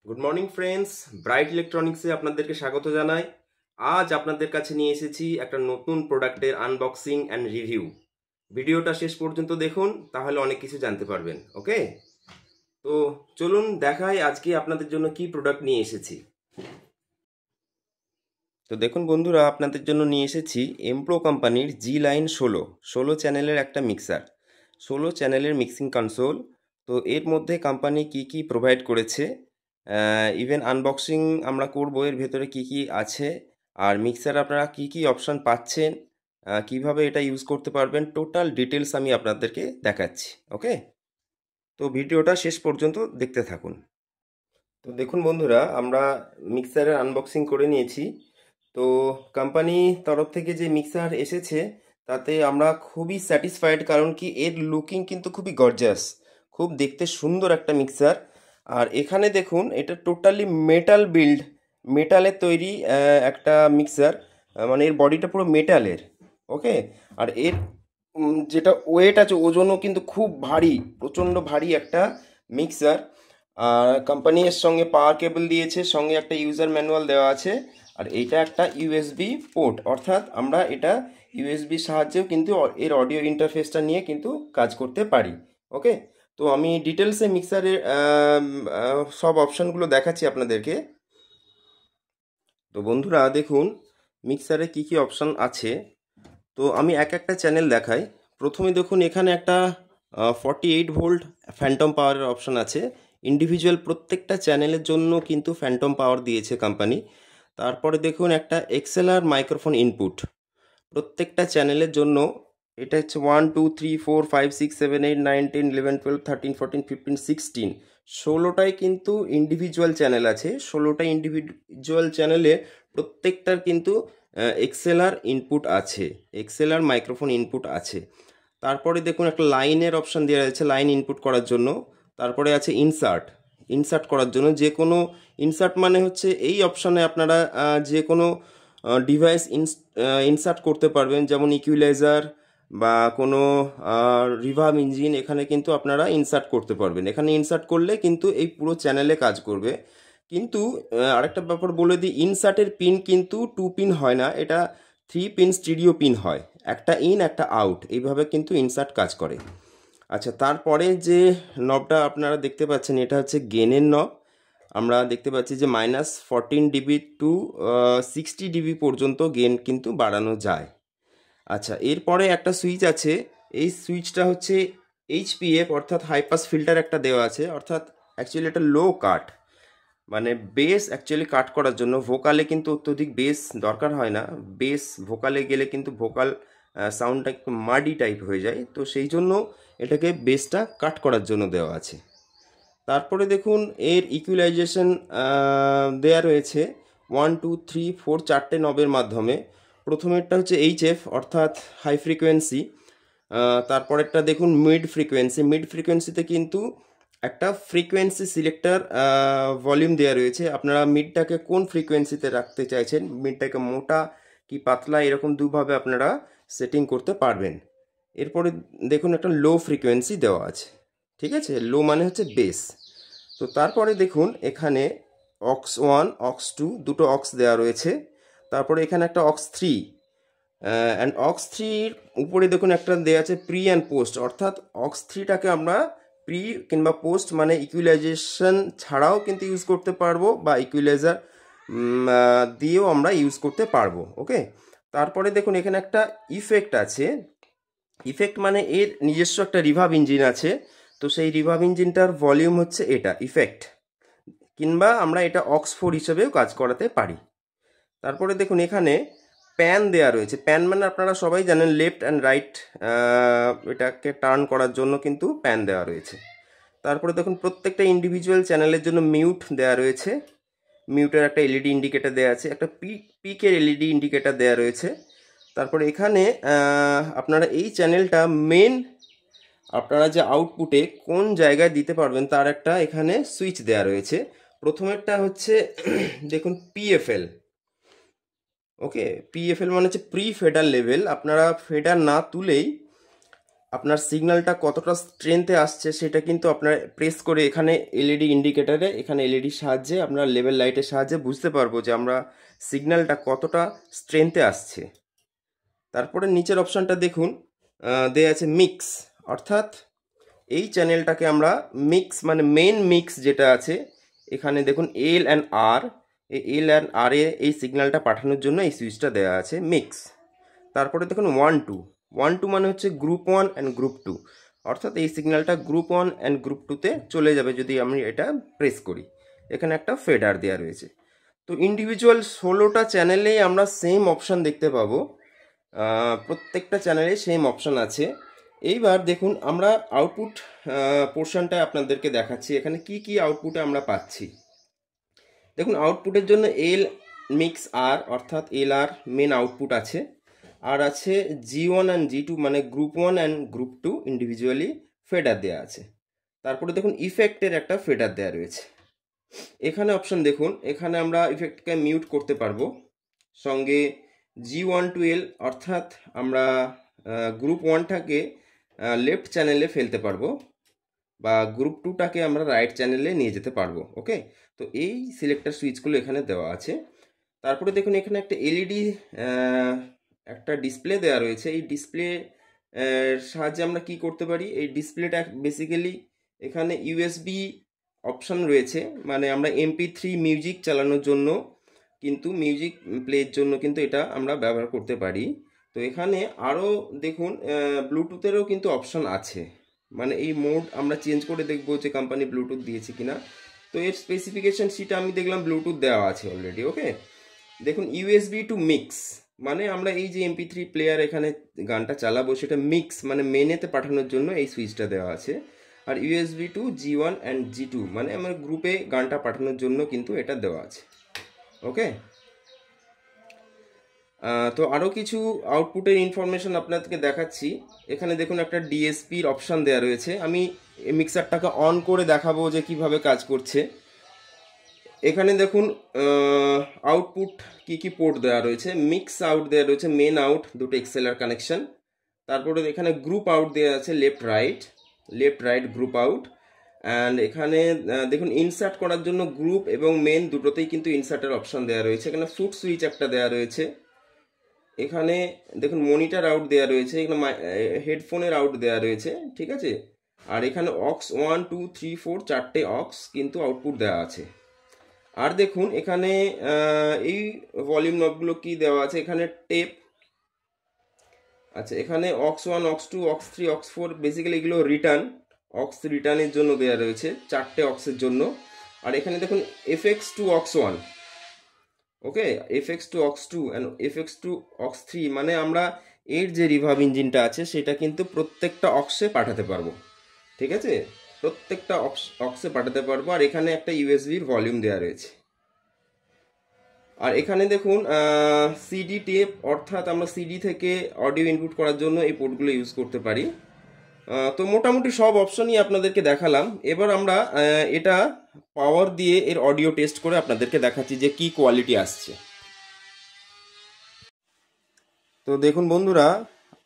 Good morning friends, bright ইলেকট্রনিক্সে আপনাদেরকে স্বাগত জানাই। আজ আপনাদের কাছে নিয়ে এসেছি একটা নতুন প্রোডাক্টের আনবক্সিং অ্যান্ড রিভিউ। ভিডিওটা শেষ পর্যন্ত দেখুন, তাহলে অনেক কিছু জানতে পারবেন। ওকে, তো চলুন দেখাই আজকে আপনাদের জন্য কি প্রোডাক্ট নিয়ে এসেছি। তো দেখুন বন্ধুরা, আপনাদের জন্য নিয়ে এসেছি এমপ্রো কোম্পানির জি লাইন 16 চ্যানেলের একটা মিক্সার, 16 চ্যানেলের মিক্সিং কনসোল। তো এর মধ্যে কোম্পানি কি কি প্রোভাইড করেছে, ইভেন আনবক্সিং আমরা করব, এর ভেতরে কি কি আছে, আর মিক্সার আপনারা কি কি অপশান পাচ্ছেন, কিভাবে এটা ইউজ করতে পারবেন, টোটাল ডিটেলস আমি আপনাদেরকে দেখাচ্ছি। ওকে, তো ভিডিওটা শেষ পর্যন্ত দেখতে থাকুন। তো দেখুন বন্ধুরা, আমরা মিক্সারের আনবক্সিং করে নিয়েছি। তো কোম্পানি তরফ থেকে যে মিক্সার এসেছে তাতে আমরা খুবই স্যাটিসফাইড, কারণ কি এর লুকিং কিন্তু খুবই গর্জাস, খুব দেখতে সুন্দর একটা মিক্সার। আর এখানে দেখুন, এটা টোটালি মেটাল বিল্ড, মেটালের তৈরি একটা মিক্সার, মানে এর বডিটা পুরো মেটালের। ওকে, আর এর যেটা ওয়েট আছে, ওজনও কিন্তু খুব ভারী, প্রচণ্ড ভারী একটা মিক্সার। আর কোম্পানি এর সঙ্গে পাওয়ার কেবল দিয়েছে, সঙ্গে একটা ইউজার ম্যানুয়াল দেওয়া আছে। আর এইটা একটা ইউএসবি পোর্ট, অর্থাৎ আমরা এটা ইউএসবির সাহায্যেও কিন্তু এর অডিও ইন্টারফেসটা নিয়ে কিন্তু কাজ করতে পারি। ওকে, তো আমি ডিটেলসে মিক্সারের সব অপশানগুলো দেখাচ্ছি আপনাদেরকে। তো বন্ধুরা দেখুন, মিক্সারে কি কি অপশান আছে। তো আমি এক একটা চ্যানেল দেখাই। প্রথমে দেখুন, এখানে একটা 48 ভোল্ট ফ্যান্টম পাওয়ারের অপশান আছে। ইন্ডিভিজুয়াল প্রত্যেকটা চ্যানেলের জন্য কিন্তু ফ্যান্টম পাওয়ার দিয়েছে কোম্পানি। তারপরে দেখুন, একটা এক্সএলআর মাইক্রোফোন ইনপুট প্রত্যেকটা চ্যানেলের জন্য। এটা হচ্ছে 1 2 3 4 5 6 7 8 9 10 11 12 13 14 15 16টাই কিন্তু ইন্ডিভিজুয়াল চ্যানেল আছে। 16টা ইন্ডিভিজুয়াল চ্যানেলে প্রত্যেকটার কিন্তু এক্সএলআর ইনপুট আছে, এক্সএলআর মাইক্রোফোন ইনপুট আছে। তারপরে দেখুন, একটা লাইনের অপশান দেওয়া আছে লাইন ইনপুট করার জন্য। তারপরে আছে ইনসার্ট, ইনসার্ট করার জন্য যে কোনো ইনসার্ট, মানে হচ্ছে এই অপশানে আপনারা যে কোনো ডিভাইস ইনসার্ট করতে পারবেন, যেমন ইকুইলাইজার বা কোনো রিভার্ব ইঞ্জিন, এখানে কিন্তু আপনারা ইনসার্ট করতে পারবেন। এখানে ইনসার্ট করলে কিন্তু এই পুরো চ্যানেলে কাজ করবে। কিন্তু আরেকটা ব্যাপার বলে দিই, ইনসার্টের পিন কিন্তু 2 পিন হয় না, এটা 3 পিন স্টিরিও পিন হয়, একটা ইন একটা আউট, এইভাবে কিন্তু ইনসার্ট কাজ করে। আচ্ছা, তারপরে যে নবটা আপনারা দেখতে পাচ্ছেন, এটা হচ্ছে গেনের নব। আমরা দেখতে পাচ্ছি যে -14 dB টু 60 dB পর্যন্ত গেন কিন্তু বাড়ানো যায়। আচ্ছা, এরপরে একটা সুইচ আছে, এই সুইচটা হচ্ছে এইচপিএফ, অর্থাৎ হাই পাস ফিল্টার একটা দেওয়া আছে, অর্থাৎ অ্যাকচুয়ালি এটা লো কাট, মানে বেস অ্যাকচুয়ালি কাট করার জন্য। ভোকালে কিন্তু অত্যধিক বেস দরকার হয় না, বেস ভোকালে গেলে কিন্তু ভোকাল সাউন্ডটা একটু মাডি টাইপ হয়ে যায়, তো সেই জন্য এটাকে বেসটা কাট করার জন্য দেওয়া আছে। তারপরে দেখুন, এর ইকুইলাইজেশন দেয়া রয়েছে 1 2 3 4 চারটে নবের মাধ্যমে। প্রথমেরটা হচ্ছে এইচএফ, অর্থাৎ হাই ফ্রিকোয়েন্সি। তারপরেরটা দেখুন মিড ফ্রিকোয়েন্সি, মিড ফ্রিকোয়েন্সিতে কিন্তু একটা ফ্রিকোয়েন্সি সিলেক্টর ভলিউম দেওয়া রয়েছে। আপনারা মিডটাকে কোন ফ্রিকোয়েন্সিতে রাখতে চাইছেন, মিডটাকে মোটা কি পাতলা, এরকম দুভাবে আপনারা সেটিং করতে পারবেন। এরপরে দেখুন, একটা লো ফ্রিকোয়েন্সি দেওয়া আছে, ঠিক আছে, লো মানে হচ্ছে বেস। তো তারপরে দেখুন, এখানে aux1 aux2 দুটো অক্স দেওয়া রয়েছে। তারপরে এখানে একটা aux3 অ্যান্ড aux3-র উপরে দেখুন একটা দেওয়া আছে প্রি অ্যান্ড পোস্ট, অর্থাৎ aux3টাকে আমরা প্রি কিংবা পোস্ট, মানে ইকুইলাইজেশন ছাড়াও কিন্তু ইউজ করতে পারবো, বা ইকুইলাইজার দিয়েও আমরা ইউজ করতে পারবো। ওকে, তারপরে দেখুন এখানে একটা ইফেক্ট আছে। ইফেক্ট মানে এর নিজস্ব একটা রিভার্ব ইঞ্জিন আছে, তো সেই রিভার্ব ইঞ্জিনটার ভলিউম হচ্ছে এটা ইফেক্ট, কিংবা আমরা এটা aux4 হিসেবেও কাজ করাতে পারি। তারপরে দেখুন, এখানে প্যান দেয়া রয়েছে। প্যান মানে আপনারা সবাই জানেন, লেফট অ্যান্ড রাইট, এটাকে টার্ন করার জন্য কিন্তু প্যান দেওয়া রয়েছে। তারপরে দেখুন, প্রত্যেকটা ইন্ডিভিজুয়াল চ্যানেলের জন্য মিউট দেওয়া রয়েছে, মিউটের একটা এলইডি ইন্ডিকেটার দেওয়া আছে, একটা পিকের এলইডি ইন্ডিকেটার দেওয়া রয়েছে। তারপরে এখানে আপনারা এই চ্যানেলটা মেন, আপনারা যে আউটপুটে কোন জায়গায় দিতে পারবেন তার একটা এখানে সুইচ দেওয়া রয়েছে। প্রথমেরটা হচ্ছে দেখুন পিএফএল। ওকে, পিএফএল মানে হচ্ছে প্রি ফেডার লেভেল, আপনারা ফেডার না তুলেই আপনার সিগন্যালটা কতটা স্ট্রেংথে আসছে সেটা কিন্তু আপনার প্রেস করে এখানে এলইডি ইন্ডিকেটারে, এখানে এলইডির সাহায্যে আমরা লেভেল লাইটের সাহায্যে বুঝতে পারবো যে আমরা সিগন্যালটা কতটা স্ট্রেংথে আসছে। তারপরে নিচের অপশানটা দেখুন, দেয়া আছে মিক্স, অর্থাৎ এই চ্যানেলটাকে আমরা মিক্স মানে মেন মিক্স যেটা আছে এখানে দেখুন এল অ্যান্ড আর, এই এল অ্যান্ড আর এ এই সিগন্যালটা পাঠানোর জন্য এই সুইচটা দেওয়া আছে মিক্স। তারপরে দেখুন 1 2 মানে হচ্ছে গ্রুপ 1 অ্যান্ড গ্রুপ 2, অর্থাৎ এই সিগন্যালটা গ্রুপ 1 অ্যান্ড গ্রুপ 2তে চলে যাবে যদি আমি এটা প্রেস করি। এখানে একটা ফেডার দেওয়া রয়েছে। তো ইন্ডিভিজুয়াল 16টা চ্যানেলেই আমরা সেম অপশান দেখতে পাবো, প্রত্যেকটা চ্যানেলে সেম অপশান আছে। এইবার দেখুন আমরা আউটপুট পোর্শনটা আপনাদেরকে দেখাচ্ছি, এখানে কি কি আউটপুটে আমরা পাচ্ছি। দেখুন আউটপুটের জন্য এল মিক্স আর, অর্থাৎ এল আর মেন আউটপুট আছে, আর আছে G1 অ্যান্ড G2 মানে group 1 and group 2 individually feeder দেওয়া আছে। তারপরে দেখুন ইফেক্টের একটা ফেডার দেওয়া রয়েছে। এখানে অপশন দেখুন, এখানে আমরা ইফেক্টকে মিউট করতে পারবো। সঙ্গে G1 to L, অর্থাৎ আমরা গ্রুপ 1টাকে লেফট চ্যানেলে ফেলতে পারবো বা গ্রুপ 2টাকে আমরা রাইট চ্যানেলে নিয়ে যেতে পারবো। ওকে, তো এই সিলেক্টর সুইচগুলো এখানে দেওয়া আছে। তারপরে দেখুন এখানে একটা এলইডি একটা ডিসপ্লে দেওয়া রয়েছে। এই ডিসপ্লে সাহায্যে আমরা কি করতে পারি, এই ডিসপ্লেটা বেসিক্যালি এখানে ইউএসবি অপশন রয়েছে, মানে আমরা MP3 মিউজিক চালানোর জন্য কিন্তু মিউজিক প্লের জন্য কিন্তু এটা আমরা ব্যবহার করতে পারি। তো এখানে আরও দেখুন ব্লুটুথেরও কিন্তু অপশন আছে, মানে এই মোড আমরা চেঞ্জ করে দেখবো যে কোম্পানি ব্লুটুথ দিয়েছে কিনা। তো এর স্পেসিফিকেশন শিটে আমি দেখলাম ব্লুটুথ দেওয়া আছে অলরেডি। ওকে, দেখুন ইউএসবি টু মিক্স, মানে আমরা এই যে MP3 প্লেয়ার এখানে গানটা চালাবো সেটা মিক্স মানে মেনেতে পাঠানোর জন্য এই সুইচটা দেওয়া আছে। আর USB two G1 and G2 মানে আমার গ্রুপে গানটা পাঠানোর জন্য কিন্তু এটা দেওয়া আছে। ওকে, তো আরও কিছু আউটপুটের ইনফরমেশন আপনাদেরকে দেখাচ্ছি। এখানে দেখুন একটা ডিএসপির অপশান দেওয়া রয়েছে। আমি মিক্সারটাকে অন করে দেখাবো যে কিভাবে কাজ করছে। এখানে দেখুন আউটপুট কি কি পোর্ট দেওয়া রয়েছে। মিক্স আউট দেওয়া রয়েছে, মেন আউট দুটো এক্সএলআর কানেকশন। তারপরে এখানে গ্রুপ আউট দেওয়া আছে, left right group out. And এখানে দেখুন ইনসার্ট করার জন্য গ্রুপ এবং মেন দুটোতেই কিন্তু ইনসার্টের অপশান দেওয়া রয়েছে। এখানে ফুট সুইচ একটা দেওয়া রয়েছে। এখানে দেখুন মনিটর আউট দেওয়া রয়েছে, এখানে হেডফোনের আউট দেওয়া রয়েছে, ঠিক আছে। আর এখানে অক্স 1 2 3 4 চারটে অক্স কিন্তু আউটপুট দেওয়া আছে। আর দেখুন এখানে এই ভলিউম নবগুলো কি দেওয়া আছে, এখানে টেপ, আচ্ছা এখানে aux 1 aux 2 aux 3 aux 4, basically এগুলো অক্স রিটার্নের জন্য দেওয়া রয়েছে, চারটে অক্সের জন্য। আর এখানে দেখুন FX to aux 1, okay, FX to aux 2 and FX to aux 3, মানে আমরা এর যে রিভার্ব ইঞ্জিনটা আছে সেটা কিন্তু প্রত্যেকটা অক্সে পাঠাতে পারবো, ঠিক আছে, প্রত্যেকটা অক্সে পাঠাতে পারবো। আর এখানে একটা ইউএসবির ভলিউম দেওয়া রয়েছে। আর এখানে দেখুন সিডি টেপ, অর্থাৎ আমরা সিডি থেকে অডিও ইনপুট করার জন্য এই পোর্টগুলো ইউজ করতে পারি। তো মোটামুটি সব অপশনই আপনাদেরকে দেখালাম। এবার আমরা এটা পাওয়ার দিয়ে এর অডিও টেস্ট করে আপনাদেরকে দেখাচ্ছি যে কি কোয়ালিটি আসছে। তো দেখুন বন্ধুরা,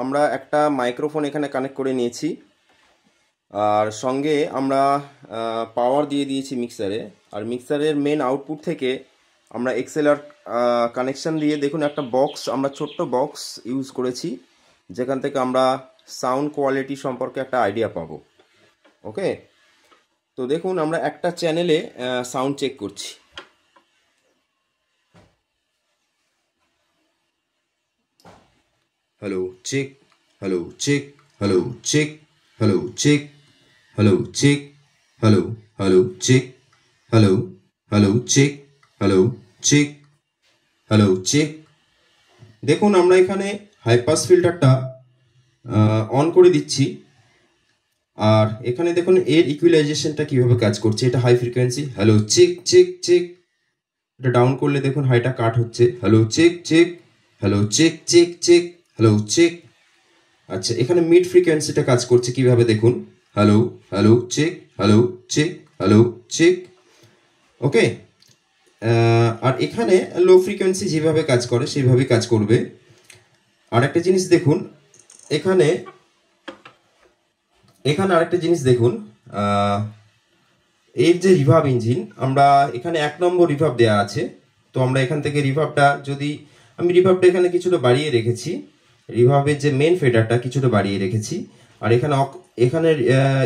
আমরা একটা মাইক্রোফোন এখানে কানেক্ট করে নিয়েছি, আর সঙ্গে আমরা পাওয়ার দিয়ে দিয়েছি মিক্সারে। আর মিক্সারের মেন আউটপুট থেকে আমরা এক্সএলআর কানেকশান দিয়ে দেখুন একটা বক্স, আমরা ছোট্ট বক্স ইউজ করেছি যেখান থেকে আমরা সাউন্ড কোয়ালিটি সম্পর্কে একটা আইডিয়া পাবো। ওকে, তো দেখুন আমরা একটা চ্যানেলে সাউন্ড চেক করছি। Hello check, hello check, hello check, hello check, hello check, hello hello check, hello hello check, hello check, hello check. দেখুন আমরা এখানে হাই পাস ফিল্টারটা অন করে দিচ্ছি। আর এখানে দেখুন এর ইকুয়ালাইজেশনটা কিভাবে কাজ করছে, এটা high frequency, hello check check check. এটা ডাউন করলে দেখুন হাইটা কাট হচ্ছে, hello check check, hello check check check, hello check. আচ্ছা এখানে মিড ফ্রিকোয়েন্সিটা কাজ করছে কিভাবে দেখুন, hello hello check, hello check, hello check. Okay, আর এখানে লো ফ্রিকোয়েন্সি যেভাবে কাজ করে সেইভাবেই কাজ করবে। আর একটা জিনিস দেখুন, এখানে এখানে আরেকটা জিনিস দেখুন, এর যে রিভার্ব ইঞ্জিন, আমরা এখানে 1 নম্বর রিভার্ব দেওয়া আছে। তো আমরা এখান থেকে রিভার্বটা যদি আমি রিভার্বটা এখানে কিছুটা বাড়িয়ে রেখেছি, রিভার্বের যে মেন ফেডারটা কিছুটা বাড়িয়ে রেখেছি, আর এখানে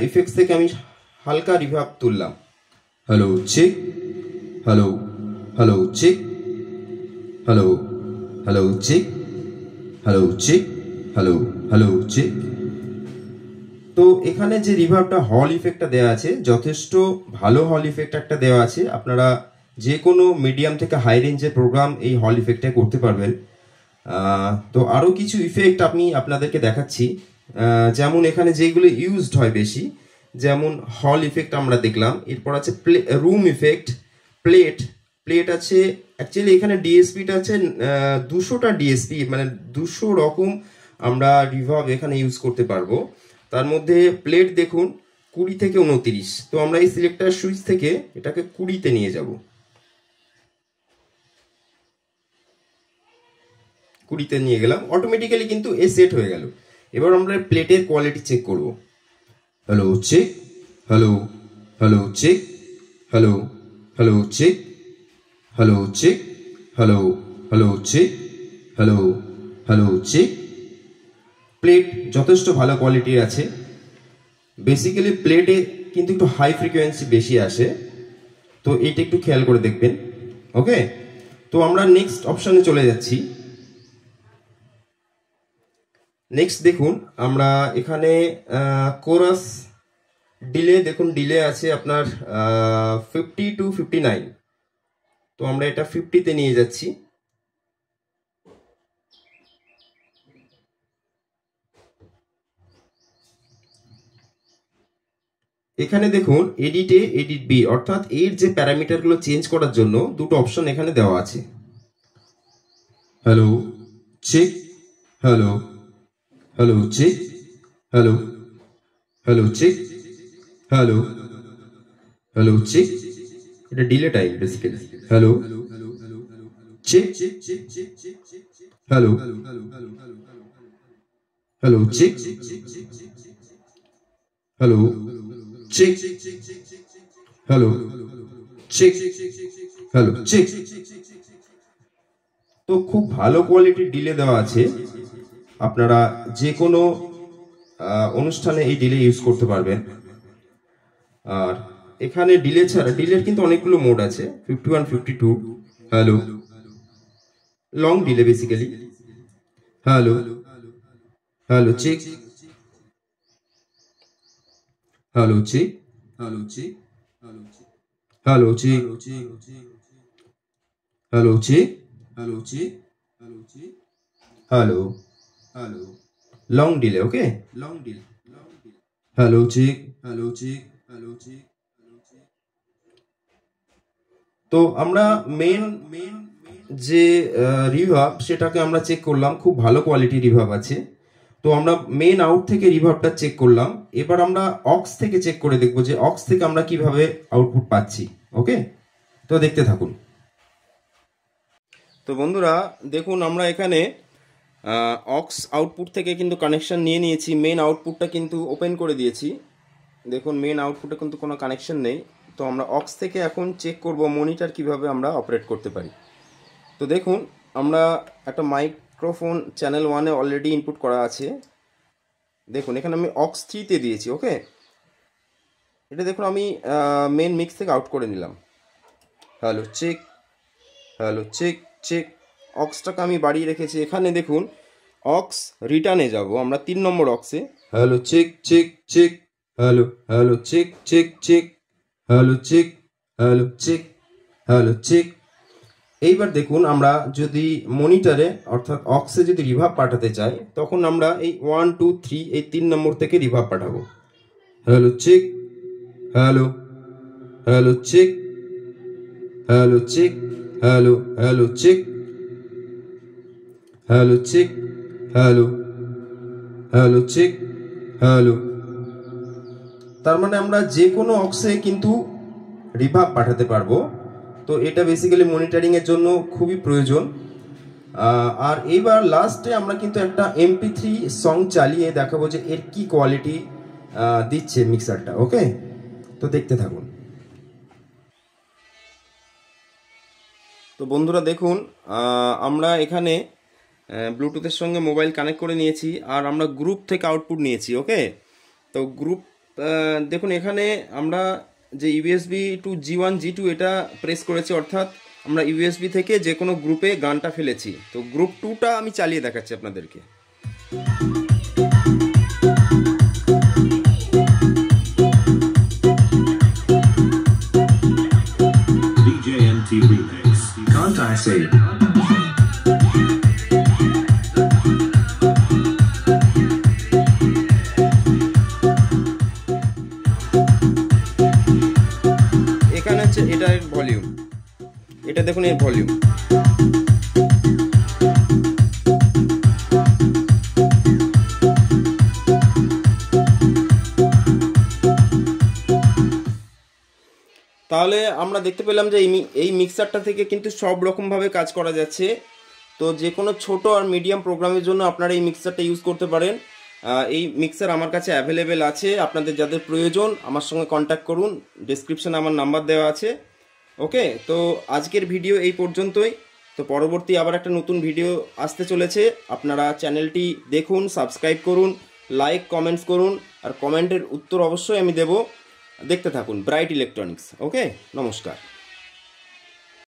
ইফেক্টস থেকে আমি হালকা রিভার্ব তুললাম। Hello check, hello hello check, hello hello check, hello check, hello hello check. তো এখানে যে রিভার্বটা হল ইফেক্টটা দেওয়া আছে, যথেষ্ট ভালো হল ইফেক্ট একটা দেওয়া আছে। আপনারা যে কোনো মিডিয়াম থেকে হাই রেঞ্জের প্রোগ্রাম এই হল ইফেক্টটা করতে পারবেন। তো আরও কিছু ইফেক্ট আমি আপনাদেরকে দেখাচ্ছি, যেমন এখানে যেগুলো ইউজড হয় বেশি, যেমন হল ইফেক্ট আমরা দেখলাম। এরপর আছে রুম ইফেক্ট, প্লেট আছে। অ্যাকচুয়ালি এখানে ডিএসপিটা আছে 200টা ডিএসপি, মানে 200 রকম আমরা রিভার্ব এখানে ইউজ করতে পারবো। তার মধ্যে প্লেট দেখুন 20 থেকে 29। তো আমরা এই সিলেক্টর সুইচ থেকে এটাকে 20-তে নিয়ে যাব। 20-তে নিয়ে গেলাম, অটোমেটিক্যালি কিন্তু এ সেট হয়ে গেল। এবার আমরা প্লেটের কোয়ালিটি চেক করব। Hello check, hello hello check, hello hello check, hello check, hello hello check, hello hello check. Plate যথেষ্ট ভালো কোয়ালিটির আছে। বেসিক্যালি প্লেটে কিন্তু একটু হাই ফ্রিকোয়েন্সি বেশি আসে, তো এইটা একটু খেয়াল করে দেখবেন। ওকে, তো আমরা নেক্সট অপশনে চলে যাচ্ছি। নেক্সট দেখুন, আমরা এখানে কোরাস ডিলে দেখুন, ডিলে আছে আপনার 50 to 59। তো আমরা এটা 50-তে নিয়ে যাচ্ছি। এখানে দেখুন এডিট বি, অর্থাৎ এর যে প্যারামিটারগুলো চেঞ্জ করার জন্য দুটো অপশন এখানে দেওয়া আছে। Hello check, hello hello check, hello hello check, hello hello check. এটা delay time basically. Hello check, hello hello check, hello check, hello check, hello check. তো খুব ভালো কোয়ালিটির ডিলে দেওয়া আছে। আপনারা যে কোনো অনুষ্ঠানে এই ডিলে ইউজ করতে পারবেন। আর এখানে ডিলে ছাড়া, ডিলের কিন্তু অনেকগুলো মোড আছে, 51, 52। Hello long delay basically. Hello hello check, hello check, hello check, hello check, hello check, hello check, hello check, hello hello long delay. Okay, long delay, hello check, hello check, hello check. তো আমরা main যে reverb সেটাকে আমরা check করলাম, খুব ভালো quality reverb আছে। তো আমরা মেন আউট থেকে রিভার্বটা চেক করলাম। এবার আমরা অক্স থেকে চেক করে দেখবো যে অক্স থেকে আমরা কিভাবে আউটপুট পাচ্ছি। ওকে, তো দেখতে থাকুন। তো বন্ধুরা দেখুন, আমরা এখানে অক্স আউটপুট থেকে কিন্তু কানেকশন নিয়ে নিয়েছি। মেন আউটপুটটা কিন্তু ওপেন করে দিয়েছি। দেখুন মেন আউটপুটে কিন্তু কোনো কানেকশন নেই। তো আমরা অক্স থেকে এখন চেক করব মনিটর কিভাবে আমরা অপারেট করতে পারি। তো দেখুন, আমরা একটা মাইক্রোফোন চ্যানেল 1-এ অলরেডি ইনপুট করা আছে। দেখুন এখানে আমি অক্স 3-তে দিয়েছি। ওকে, এটা দেখুন আমি মেন মিক্স থেকে আউট করে নিলাম। Hello check, hello check, check. অক্সটাকে আমি বাড়িয়ে রেখেছি। এখানে দেখুন অক্স রিটার্নে যাব আমরা 3 নম্বর অক্সে। Hello check, check, check, hello hello check, check, check, hello check, hello check, hello check. এইবার দেখুন, আমরা যদি মনিটরে অর্থাৎ অক্সে যদি রিভার্ব পাঠাতে চাই, তখন আমরা এই 1, 2, 3 এই 3 নম্বর থেকে রিভার্ব পাঠাবো। Hello check, hello hello check, hello check, hello hello check, hello check, hello hello check, hello. তার মানে আমরা যে কোনো অক্সে কিন্তু রিভার্ব পাঠাতে পারবো। তো এটা বেসিক্যালি মনিটরিং এর জন্য খুবই প্রয়োজন। আর এইবার লাস্টে আমরা কিন্তু একটা MP3 সং চালিয়ে দেখাবো যে এর কি কোয়ালিটি দিচ্ছে মিক্সারটা। ওকে, তো দেখতে থাকুন। তো বন্ধুরা দেখুন, আমরা এখানে ব্লুটুথের সঙ্গে মোবাইল কানেক্ট করে নিয়েছি, আর আমরা গ্রুপ থেকে আউটপুট নিয়েছি। ওকে, তো গ্রুপ দেখুন এখানে আমরা যে ইউএসবি টু G1 G2 এটা প্রেস করেছি, অর্থাৎ আমরা ইউএসবি থেকে যে কোনো গ্রুপে গানটা ফেলেছি। তো গ্রুপ 2টা আমি চালিয়ে দেখাচ্ছি আপনাদেরকে। DJ MT Remix. Can't I say? এখানে হচ্ছে এটা এর ভলিউম, এটা দেখুন এর ভলিউম। তাহলে আমরা দেখতে পেলাম যে এই মিক্সারটা থেকে কিন্তু সব রকমভাবে কাজ করা যাচ্ছে। তো যে কোনো ছোট আর মিডিয়াম প্রোগ্রামের জন্য আপনারা এই মিক্সারটা ইউজ করতে পারেন। এই মিক্সার আমার কাছে অ্যাভেলেবেল আছে, আপনাদের যাদের প্রয়োজন আমার সঙ্গে কন্ট্যাক্ট করুন, ডেসক্রিপশানে আমার নাম্বার দেওয়া আছে। ওকে, তো আজকের ভিডিও এই পর্যন্তই। তো পরবর্তী আবার একটা নতুন ভিডিও আসতে চলেছে, আপনারা চ্যানেলটি দেখুন, সাবস্ক্রাইব করুন, লাইক কমেন্টস করুন, আর কমেন্টের উত্তর অবশ্যই আমি দেব। দেখতে থাকুন ব্রাইট ইলেকট্রনিক্স। ওকে, নমস্কার।